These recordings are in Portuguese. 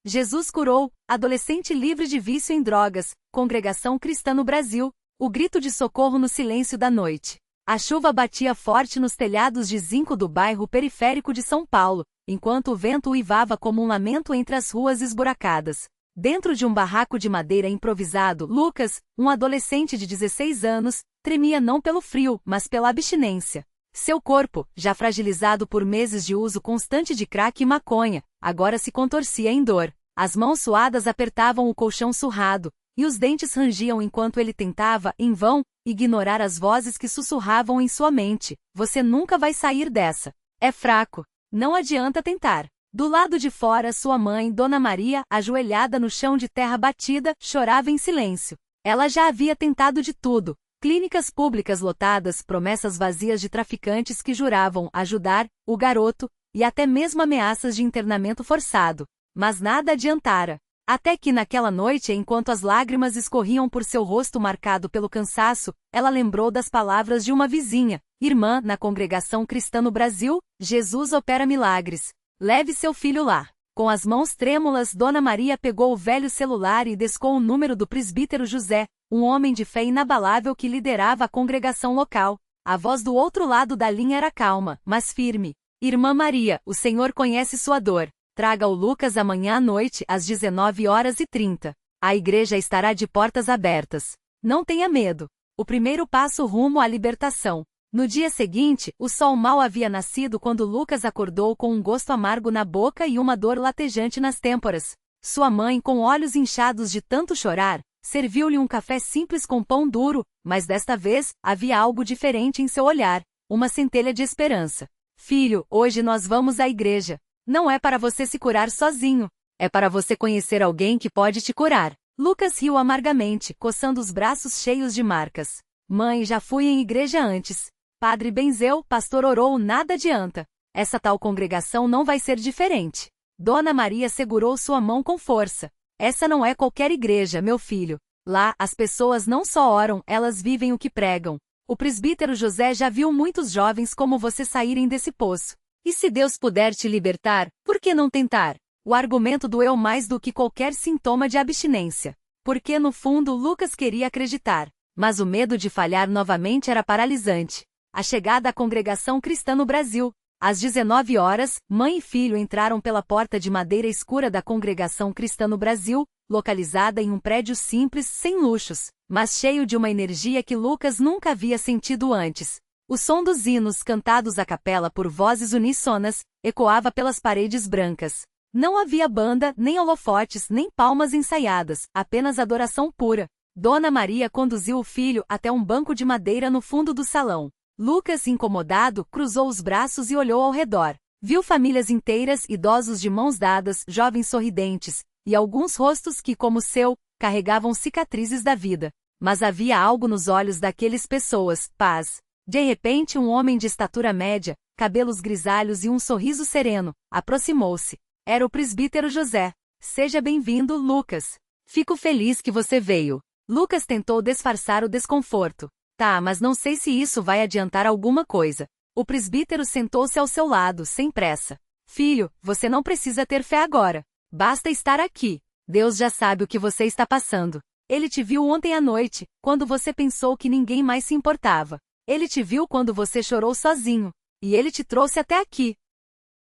Jesus curou, adolescente livre de vício em drogas, congregação cristã no Brasil, o grito de socorro no silêncio da noite. A chuva batia forte nos telhados de zinco do bairro periférico de São Paulo, enquanto o vento uivava como um lamento entre as ruas esburacadas. Dentro de um barraco de madeira improvisado, Lucas, um adolescente de 16 anos, tremia não pelo frio, mas pela abstinência. Seu corpo, já fragilizado por meses de uso constante de crack e maconha, agora se contorcia em dor. As mãos suadas apertavam o colchão surrado, e os dentes rangiam enquanto ele tentava, em vão, ignorar as vozes que sussurravam em sua mente. Você nunca vai sair dessa. É fraco. Não adianta tentar. Do lado de fora, sua mãe, Dona Maria, ajoelhada no chão de terra batida, chorava em silêncio. Ela já havia tentado de tudo. Clínicas públicas lotadas, promessas vazias de traficantes que juravam ajudar o garoto, e até mesmo ameaças de internamento forçado. Mas nada adiantara. Até que naquela noite, enquanto as lágrimas escorriam por seu rosto marcado pelo cansaço, ela lembrou das palavras de uma vizinha, irmã na congregação cristã no Brasil: Jesus opera milagres. Leve seu filho lá. Com as mãos trêmulas, Dona Maria pegou o velho celular e descou o número do presbítero José, um homem de fé inabalável que liderava a congregação local. A voz do outro lado da linha era calma, mas firme. Irmã Maria, o Senhor conhece sua dor. Traga o Lucas amanhã à noite, às 19h30. A igreja estará de portas abertas. Não tenha medo. O primeiro passo rumo à libertação. No dia seguinte, o sol mal havia nascido quando Lucas acordou com um gosto amargo na boca e uma dor latejante nas têmporas. Sua mãe, com olhos inchados de tanto chorar, serviu-lhe um café simples com pão duro, mas desta vez, havia algo diferente em seu olhar, uma centelha de esperança. Filho, hoje nós vamos à igreja. Não é para você se curar sozinho. É para você conhecer alguém que pode te curar. Lucas riu amargamente, coçando os braços cheios de marcas. Mãe, já fui em igreja antes. Padre benzeu, pastor orou, nada adianta. Essa tal congregação não vai ser diferente. Dona Maria segurou sua mão com força. Essa não é qualquer igreja, meu filho. Lá, as pessoas não só oram, elas vivem o que pregam. O presbítero José já viu muitos jovens como você saírem desse poço. E se Deus puder te libertar, por que não tentar? O argumento doeu mais do que qualquer sintoma de abstinência. Porque no fundo Lucas queria acreditar. Mas o medo de falhar novamente era paralisante. A chegada à congregação cristã no Brasil. Às 19h, mãe e filho entraram pela porta de madeira escura da congregação cristã no Brasil, localizada em um prédio simples, sem luxos, mas cheio de uma energia que Lucas nunca havia sentido antes. O som dos hinos cantados à capela por vozes uníssonas ecoava pelas paredes brancas. Não havia banda, nem holofotes, nem palmas ensaiadas, apenas adoração pura. Dona Maria conduziu o filho até um banco de madeira no fundo do salão. Lucas, incomodado, cruzou os braços e olhou ao redor. Viu famílias inteiras, idosos de mãos dadas, jovens sorridentes, e alguns rostos que, como o seu, carregavam cicatrizes da vida. Mas havia algo nos olhos daquelas pessoas, paz. De repente, um homem de estatura média, cabelos grisalhos e um sorriso sereno, aproximou-se. Era o presbítero José. Seja bem-vindo, Lucas. Fico feliz que você veio. Lucas tentou disfarçar o desconforto. Tá, mas não sei se isso vai adiantar alguma coisa. O presbítero sentou-se ao seu lado, sem pressa. Filho, você não precisa ter fé agora. Basta estar aqui. Deus já sabe o que você está passando. Ele te viu ontem à noite, quando você pensou que ninguém mais se importava. Ele te viu quando você chorou sozinho. E ele te trouxe até aqui.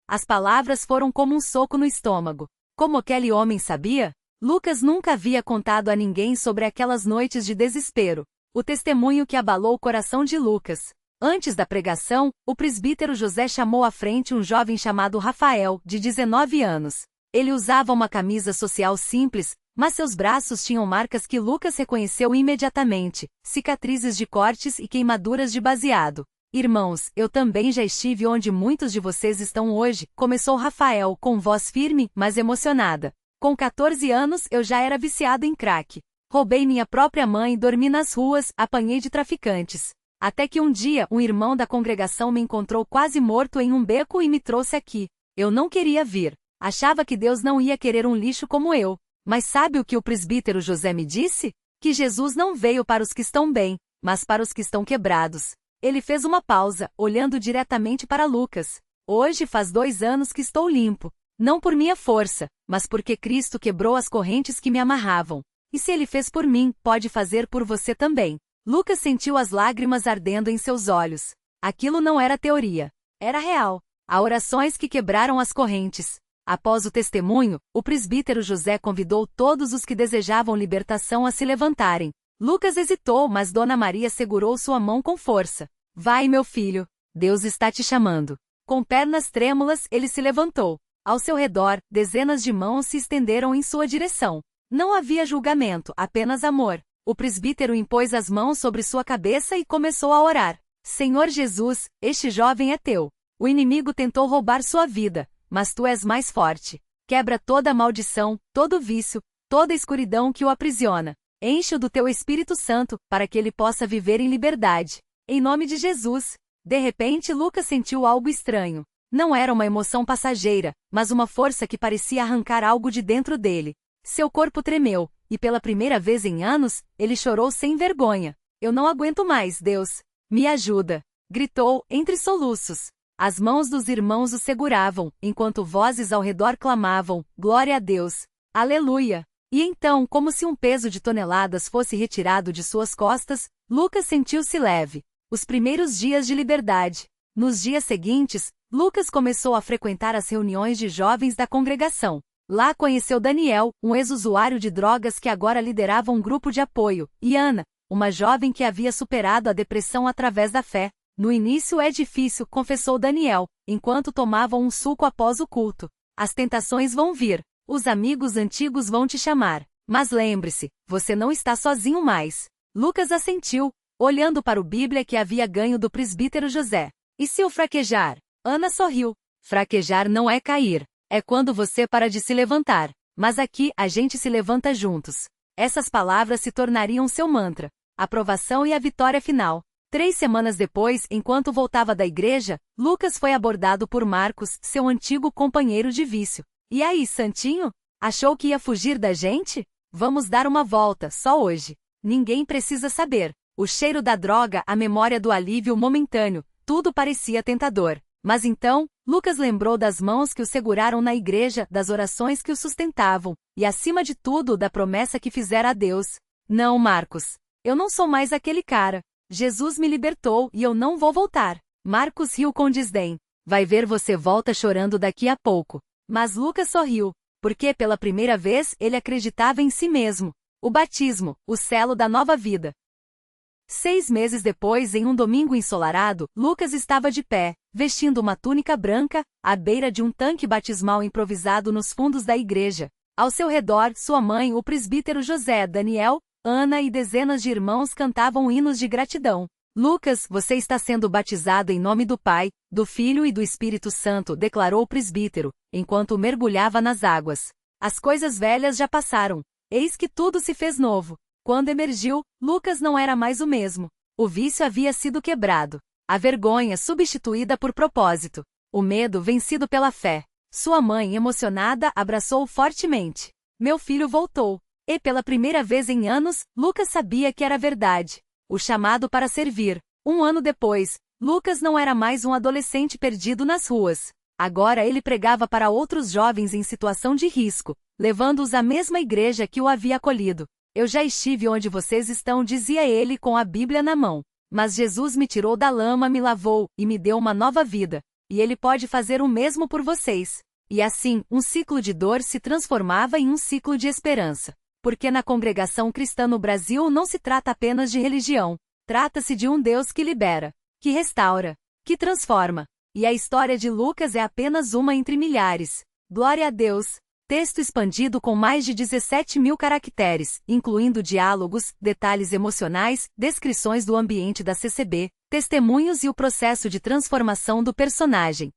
As palavras foram como um soco no estômago. Como aquele homem sabia? Lucas nunca havia contado a ninguém sobre aquelas noites de desespero. O testemunho que abalou o coração de Lucas. Antes da pregação, o presbítero José chamou à frente um jovem chamado Rafael, de 19 anos. Ele usava uma camisa social simples, mas seus braços tinham marcas que Lucas reconheceu imediatamente, cicatrizes de cortes e queimaduras de baseado. Irmãos, eu também já estive onde muitos de vocês estão hoje, começou Rafael, com voz firme, mas emocionada. Com 14 anos eu já era viciado em crack. Roubei minha própria mãe, dormi nas ruas, apanhei de traficantes. Até que um dia um irmão da congregação me encontrou quase morto em um beco e me trouxe aqui. Eu não queria vir. Achava que Deus não ia querer um lixo como eu. Mas sabe o que o presbítero José me disse? Que Jesus não veio para os que estão bem, mas para os que estão quebrados. Ele fez uma pausa, olhando diretamente para Lucas. Hoje faz 2 anos que estou limpo. Não por minha força, mas porque Cristo quebrou as correntes que me amarravam. E se ele fez por mim, pode fazer por você também. Lucas sentiu as lágrimas ardendo em seus olhos. Aquilo não era teoria. Era real. Há orações que quebraram as correntes. Após o testemunho, o presbítero José convidou todos os que desejavam libertação a se levantarem. Lucas hesitou, mas Dona Maria segurou sua mão com força. Vai, meu filho. Deus está te chamando. Com pernas trêmulas, ele se levantou. Ao seu redor, dezenas de mãos se estenderam em sua direção. Não havia julgamento, apenas amor. O presbítero impôs as mãos sobre sua cabeça e começou a orar. Senhor Jesus, este jovem é teu. O inimigo tentou roubar sua vida, mas tu és mais forte. Quebra toda maldição, todo vício, toda escuridão que o aprisiona. Enche-o do teu Espírito Santo, para que ele possa viver em liberdade. Em nome de Jesus. De repente Lucas sentiu algo estranho. Não era uma emoção passageira, mas uma força que parecia arrancar algo de dentro dele. Seu corpo tremeu, e pela primeira vez em anos, ele chorou sem vergonha. Eu não aguento mais, Deus. Me ajuda. Gritou, entre soluços. As mãos dos irmãos o seguravam, enquanto vozes ao redor clamavam, glória a Deus. Aleluia. E então, como se um peso de toneladas fosse retirado de suas costas, Lucas sentiu-se leve. Os primeiros dias de liberdade. Nos dias seguintes, Lucas começou a frequentar as reuniões de jovens da congregação. Lá conheceu Daniel, um ex-usuário de drogas que agora liderava um grupo de apoio, e Ana, uma jovem que havia superado a depressão através da fé. No início é difícil, confessou Daniel, enquanto tomavam um suco após o culto. As tentações vão vir. Os amigos antigos vão te chamar. Mas lembre-se, você não está sozinho mais. Lucas assentiu, olhando para o Bíblia que havia ganho do presbítero José. E se eu fraquejar? Ana sorriu. Fraquejar não é cair. É quando você para de se levantar. Mas aqui, a gente se levanta juntos. Essas palavras se tornariam seu mantra. Aprovação e a vitória final. 3 semanas depois, enquanto voltava da igreja, Lucas foi abordado por Marcos, seu antigo companheiro de vício. E aí, santinho? Achou que ia fugir da gente? Vamos dar uma volta, só hoje. Ninguém precisa saber. O cheiro da droga, a memória do alívio momentâneo, tudo parecia tentador. Mas então, Lucas lembrou das mãos que o seguraram na igreja, das orações que o sustentavam, e acima de tudo, da promessa que fizera a Deus. Não, Marcos. Eu não sou mais aquele cara. Jesus me libertou e eu não vou voltar. Marcos riu com desdém. Vai ver, você volta chorando daqui a pouco. Mas Lucas sorriu, porque pela primeira vez ele acreditava em si mesmo. O batismo, o selo da nova vida. 6 meses depois, em um domingo ensolarado, Lucas estava de pé, vestindo uma túnica branca, à beira de um tanque batismal improvisado nos fundos da igreja. Ao seu redor, sua mãe, o presbítero José, Daniel, Ana e dezenas de irmãos cantavam hinos de gratidão. Lucas, você está sendo batizado em nome do Pai, do Filho e do Espírito Santo, declarou o presbítero, enquanto mergulhava nas águas. As coisas velhas já passaram. Eis que tudo se fez novo. Quando emergiu, Lucas não era mais o mesmo. O vício havia sido quebrado. A vergonha substituída por propósito. O medo vencido pela fé. Sua mãe, emocionada, abraçou-o fortemente. Meu filho voltou. E pela primeira vez em anos, Lucas sabia que era verdade. O chamado para servir. 1 ano depois, Lucas não era mais um adolescente perdido nas ruas. Agora ele pregava para outros jovens em situação de risco, levando-os à mesma igreja que o havia acolhido. Eu já estive onde vocês estão, dizia ele com a Bíblia na mão. Mas Jesus me tirou da lama, me lavou, e me deu uma nova vida. E ele pode fazer o mesmo por vocês. E assim, um ciclo de dor se transformava em um ciclo de esperança. Porque na congregação cristã no Brasil não se trata apenas de religião. Trata-se de um Deus que libera, que restaura, que transforma. E a história de Lucas é apenas uma entre milhares. Glória a Deus! Texto expandido com mais de 17.000 caracteres, incluindo diálogos, detalhes emocionais, descrições do ambiente da CCB, testemunhos e o processo de transformação do personagem.